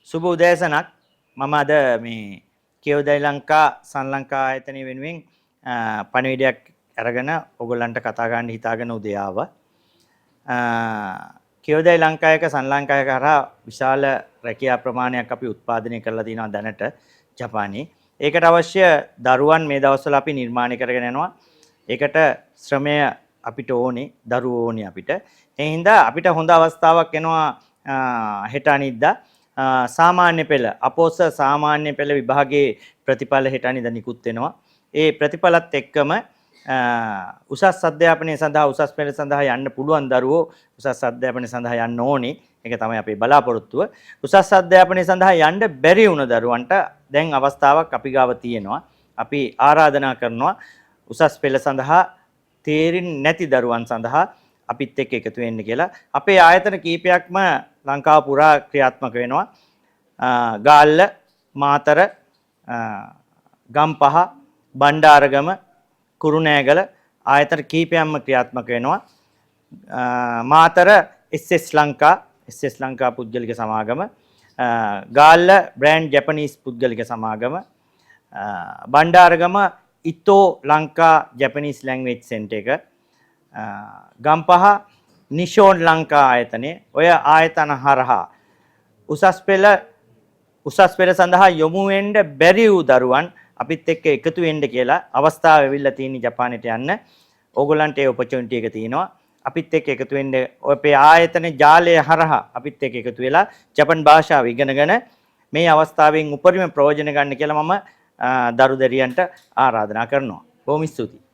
සුබ උදෑසනක් මම අද මේ කියවදයි ලංකා සංලංකා ආයතනය වෙනුවෙන් පණිවිඩයක් අරගෙන ඔයගොල්ලන්ට කතා ගන්න හිතාගෙන උදේ ආවා. කියවදයි ලංකායක සංලංකායක කරා විශාල රැකියා ප්‍රමාණයක් අපි උත්පාදනය කරලා තියෙනවා දැනට ජපානයේ. ඒකට අවශ්‍ය දරුවන් මේ දවස්වල අපි නිර්මාණය කරගෙන යනවා. ඒකට ශ්‍රමය අපිට ඕනේ, දරුවෝ ඕනේ අපිට. ඒ හින්දා අපිට හොඳ අවස්ථාවක් එනවා හෙට අනිද්දා සාමාන්‍ය පෙළ අපෝස සාමාන්‍ය පෙළ විභාගයේ ප්‍රතිඵල හෙට අනිද්දා නිකුත් වෙනවා. ඒ ප්‍රතිඵලත් එක්කම උසස් අධ්‍යාපනය සඳහා උසස් පෙළ සඳහා යන්න පුළුවන් දරුවෝ උසස් අධ්‍යාපනය සඳහා යන්න ඕනේ. ඒක තමයි අපේ බලාපොරොත්තුව. උසස් අධ්‍යාපනය සඳහා යන්න බැරි වුණ දරුවන්ට දැන් අවස්ථාවක් අපි ගාව තියෙනවා. අපි ආරාධනා කරනවා උසස් පෙළ සඳහා තේරෙන්නේ නැති දරුවන් සඳහා අපිත් එක්ක එකතු වෙන්න කියලා. අපේ ආයතන කීපයක්ම ලංකාව පුරා ක්‍රියාත්මක වෙනවා. ගාල්ල, මාතර, ගම්පහ, බණ්ඩාරගම, කුරුණෑගල ආයතන කීපයක්ම ක්‍රියාත්මක වෙනවා. මාතර SS ලංකා පුද්ගලික සමාගම, ගාල්ල බ්‍රෑන්ඩ් ජැපනීස් පුද්ගලික සමාගම, Bandaragama Ito Lanka Japanese language centre එක, ගම්පහ නිෂෝන් ලංකා ආයතනය. ඔය ආයතන හරහා උසස් පෙළ සඳහා යොමු වෙන්න බැරි වූ දරුවන් අපිත් එක්ක එකතු වෙන්න කියලා අවස්ථාව ලැබිලා තියෙන ජපානයට යන්න. ඕගොල්ලන්ට ඒ ඔපචුනිටි එක තියෙනවා. අපිත් එක්ක එකතු වෙන්න අපේ ආයතන ජාලය හරහා අපිත් එක්ක එකතු වෙලා ජපන් භාෂාව ඉගෙනගෙන මේ අවස්ථාවෙන් උපරිම ප්‍රයෝජන ගන්න කියලා මම දරු දැරියන්ට ආරාධනා කරනවා. බොහොම ස්තුතියි.